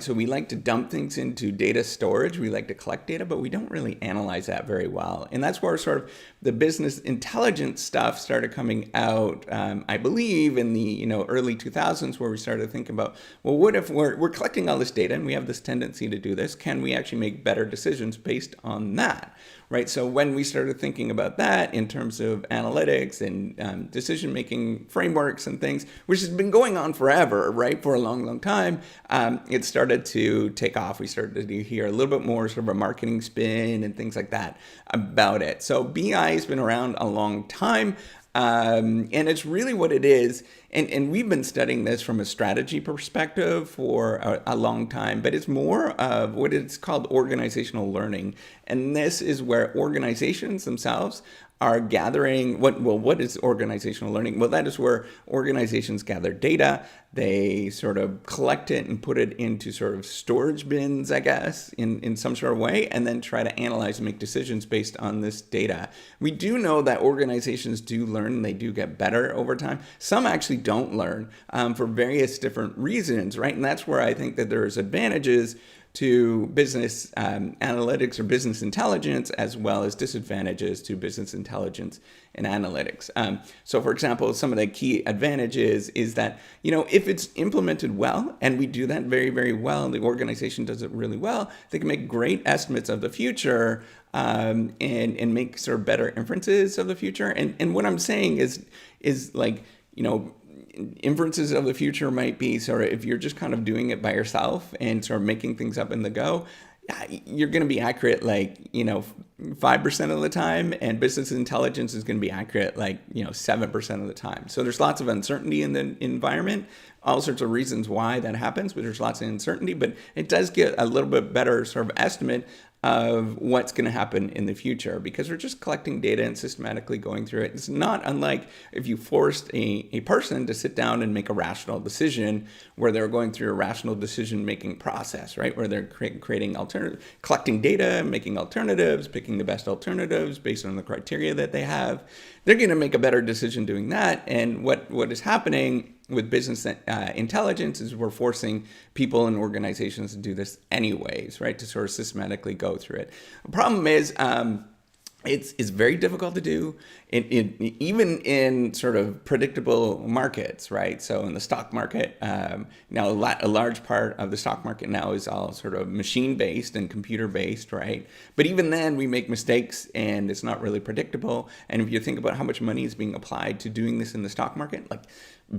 So we like to dump things into data storage. We like to collect data, but we don't really analyze that very well. And that's where sort of the business intelligence stuff started coming out, I believe, in the early 2000s, where we started thinking about, well, what if we're collecting all this data and we have this tendency to do this? Can we actually make better decisions based on that? Right. So when we started thinking about that in terms of analytics and decision-making frameworks and things, which has been going on forever, right, for a long, long time, it started to take off. We started to hear a little bit more sort of a marketing spin and things like that about it. So BI has been around a long time. And it's really what it is. And we've been studying this from a strategy perspective for a long time, but it's more of what it's called organizational learning. And this is where organizations themselves are gathering what is organizational learning? Well, that is where organizations gather data. They sort of collect it and put it into sort of storage bins, I guess, in some sort of way, and then try to analyze and make decisions based on this data. We do know that organizations do learn and they do get better over time. Some actually don't learn for various different reasons, right? And that's where I think that there's advantages to business analytics or business intelligence, as well as disadvantages to business intelligence and analytics. So for example, some of the key advantages is that, if it's implemented well, and we do that very, very well, and the organization does it really well, they can make great estimates of the future and make sort of better inferences of the future. And what I'm saying is like, inferences of the future might be sort of, if you're just kind of doing it by yourself and sort of making things up in the go, you're going to be accurate 5% of the time, and business intelligence is going to be accurate 7% of the time. So there's lots of uncertainty in the environment, all sorts of reasons why that happens, but there's lots of uncertainty, but it does get a little bit better sort of estimate of what's going to happen in the future, because we're just collecting data and systematically going through it. It's not unlike if you forced a person to sit down and make a rational decision, where they're going through a rational decision-making process, right? Where they're creating collecting data, making alternatives, picking the best alternatives based on the criteria that they have. They're going to make a better decision doing that. And what is happening with business intelligence is we're forcing people and organizations to do this anyways, right? To sort of systematically go through it. The problem is it's very difficult to do, even in sort of predictable markets, right? So in the stock market, now a large part of the stock market now is all sort of machine-based and computer-based, right? But even then, we make mistakes, and it's not really predictable. And if you think about how much money is being applied to doing this in the stock market, like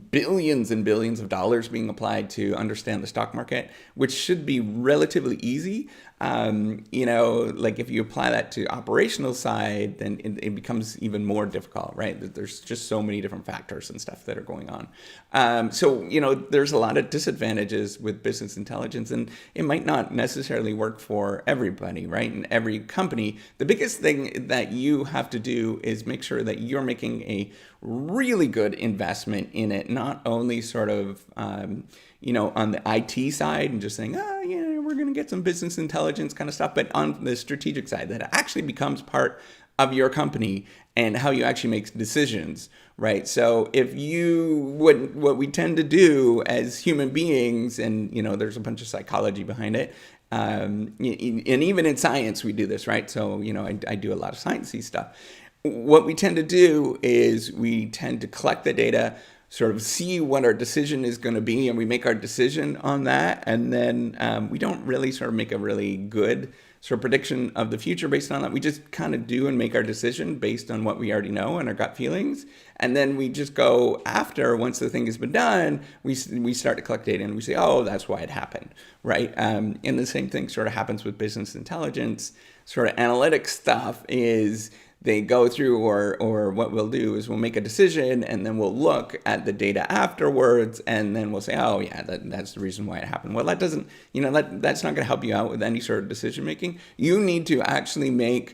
billions and billions of dollars being applied to understand the stock market, which should be relatively easy. Like if you apply that to operational side, then it becomes even more difficult, right? There's just so many different factors and stuff that are going on. So there's a lot of disadvantages with business intelligence, and it might not necessarily work for everybody, right? And every company. The biggest thing that you have to do is make sure that you're making a really good investment in it, not only sort of, on the IT side and just saying, we're going to get some business intelligence kind of stuff, but on the strategic side, that it actually becomes part of your company and how you actually make decisions, right? So if what we tend to do as human beings, and, there's a bunch of psychology behind it, and even in science, we do this, right? So, I do a lot of sciencey stuff. What we tend to do is we tend to collect the data, sort of see what our decision is going to be, and we make our decision on that. And then we don't really sort of make a really good sort of prediction of the future based on that. We just kind of do and make our decision based on what we already know and our gut feelings. And then we just go after, once the thing has been done, we start to collect data and we say, oh, that's why it happened, right? And the same thing sort of happens with business intelligence. Sort of analytics stuff is they go through, or what we'll do is we'll make a decision, and then we'll look at the data afterwards, and then we'll say, oh yeah, that's the reason why it happened. Well, that doesn't, that's not going to help you out with any sort of decision making. You need to actually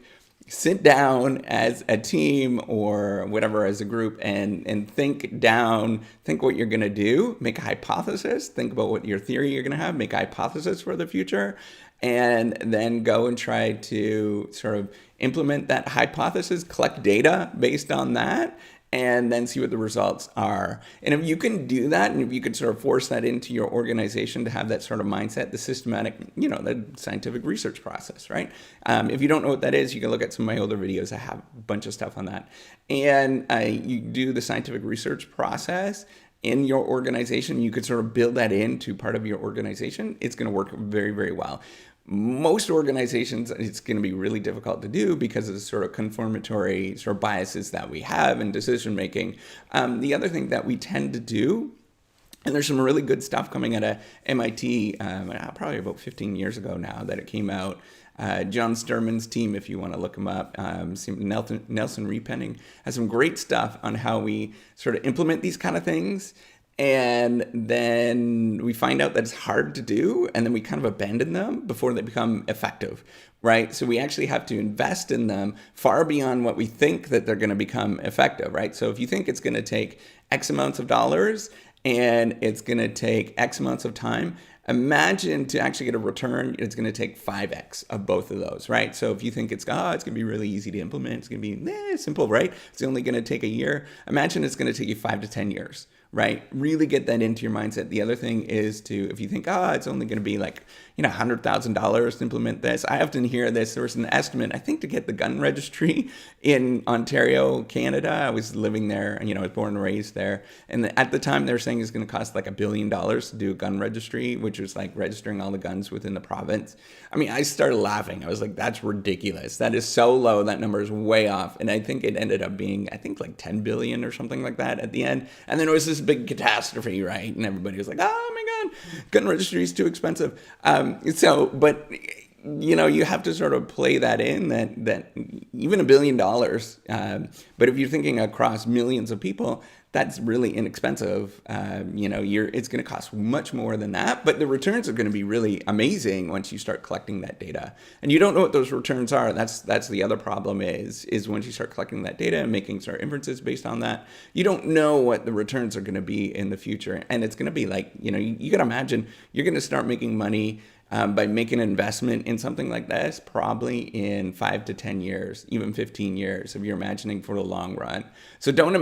sit down as a team or whatever, as a group, and think what you're going to do, make a hypothesis, think about what your theory you're going to have, make a hypothesis for the future, and then go and try to sort of implement that hypothesis, collect data based on that, and then see what the results are. And if you can do that, and if you could sort of force that into your organization to have that sort of mindset, the systematic, the scientific research process, right? If you don't know what that is, you can look at some of my older videos. I have a bunch of stuff on that. And you do the scientific research process in your organization. You could sort of build that into part of your organization. It's going to work very, very well. Most organizations, it's going to be really difficult to do because of the sort of conformatory sort of biases that we have in decision making. The other thing that we tend to do, and there's some really good stuff coming out of MIT, probably about 15 years ago now that it came out. John Sturman's team, if you want to look him up, Nelson Repenning has some great stuff on how we sort of implement these kind of things. And then we find out that it's hard to do, and then we kind of abandon them before they become effective, right? So we actually have to invest in them far beyond what we think that they're going to become effective, right? So if you think it's going to take X amounts of dollars and it's going to take X amounts of time, imagine to actually get a return, it's going to take 5x of both of those, right? So if you think it's going to be really easy to implement, it's going to be simple, right? It's only going to take a year. Imagine it's going to take you 5 to 10 years, right? Really get that into your mindset. The other thing is to, if you think, it's only going to be like, $100,000 to implement this. I often hear this. There was an estimate, I think, to get the gun registry in Ontario, Canada. I was living there, I was born and raised there. And at the time, they were saying it's going to cost like $1 billion to do a gun registry, which was like registering all the guns within the province. I mean, I started laughing. I was like, that's ridiculous. That is so low. That number is way off. And I think it ended up being, like 10 billion or something like that at the end. And then it was this big catastrophe, right? And everybody was like, oh my God, gun registry is too expensive. But you have to sort of play that in that even $1 billion. But if you're thinking across millions of people, that's really inexpensive. It's going to cost much more than that, but the returns are going to be really amazing once you start collecting that data. And you don't know what those returns are. That's the other problem is once you start collecting that data and making sort of inferences based on that, you don't know what the returns are going to be in the future. And it's going to be like, you got to imagine you're going to start making money by making an investment in something like this, probably in 5 to 10 years, even 15 years, if you're imagining for the long run. So don't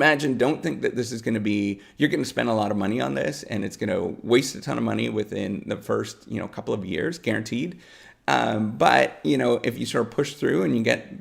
think that this is going to be, you're going to spend a lot of money on this and it's going to waste a ton of money within the first, couple of years, guaranteed. But if you sort of push through and you get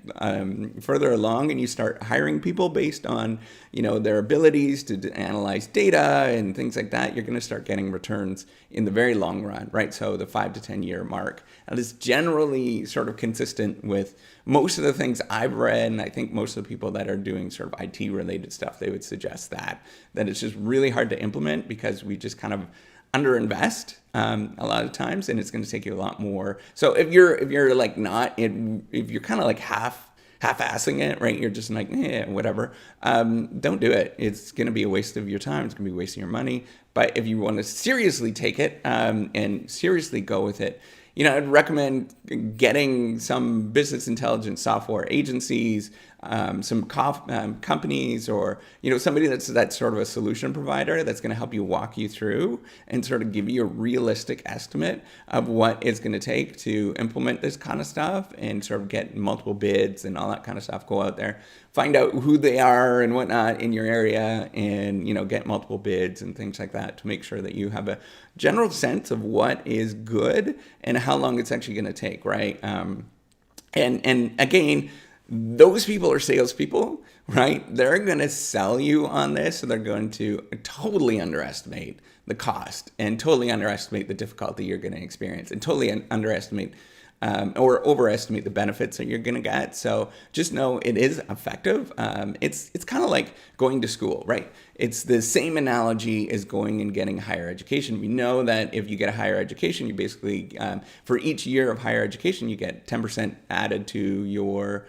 further along and you start hiring people based on, their abilities to analyze data and things like that, you're going to start getting returns in the very long run, right? So the 5 to 10 year mark. That is generally sort of consistent with most of the things I've read. And I think most of the people that are doing sort of IT related stuff, they would suggest that it's just really hard to implement because we just kind of underinvest a lot of times, and it's going to take you a lot more. So if you're like if you're kind of like half-assing it, right? You're just like, whatever. Don't do it. It's going to be a waste of your time. It's going to be wasting your money. But if you want to seriously take it and seriously go with it, I'd recommend getting some business intelligence software agencies, some companies, or somebody that's sort of a solution provider that's going to help you walk you through and sort of give you a realistic estimate of what it's going to take to implement this kind of stuff and sort of get multiple bids and all that kind of stuff. Go out there, find out who they are and whatnot in your area, and get multiple bids and things like that to make sure that you have a general sense of what is good and how long it's actually going to take, right? And again, those people are salespeople, right? They're going to sell you on this, so they're going to totally underestimate the cost and totally underestimate the difficulty you're going to experience and totally underestimate or overestimate the benefits that you're going to get. So just know it is effective. It's kind of like going to school, right? It's the same analogy as going and getting higher education. We know that if you get a higher education, you basically, for each year of higher education, you get 10% added to your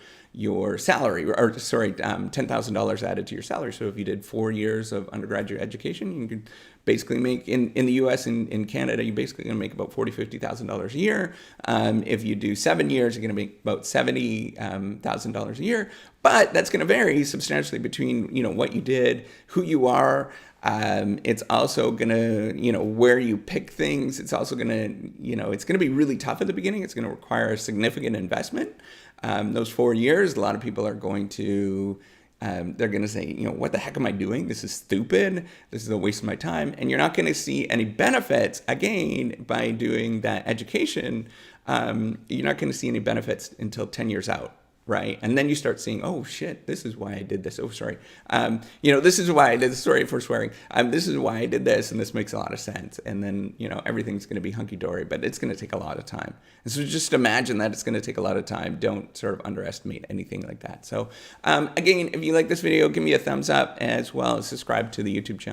salary, or sorry, $10,000 added to your salary. So if you did 4 years of undergraduate education, you could basically make, in the US and in Canada, you're basically going to make about $40,000, $50,000 a year. If you do 7 years, you're going to make about $70,000 a year. But that's going to vary substantially between, what you did, who you are. It's also going to, where you pick things. It's also going to, it's going to be really tough at the beginning. It's going to require a significant investment. Those 4 years, a lot of people are going to, they're going to say, what the heck am I doing? This is stupid. This is a waste of my time. And you're not going to see any benefits, again, by doing that education. You're not going to see any benefits until 10 years out. Right. And then you start seeing, oh, shit, this is why I did this. Oh, sorry. This is why I did this. Sorry for swearing. This is why I did this. And this makes a lot of sense. And then, everything's going to be hunky dory, but it's going to take a lot of time. And so just imagine that it's going to take a lot of time. Don't sort of underestimate anything like that. So, again, if you like this video, give me a thumbs up as well as subscribe to the YouTube channel.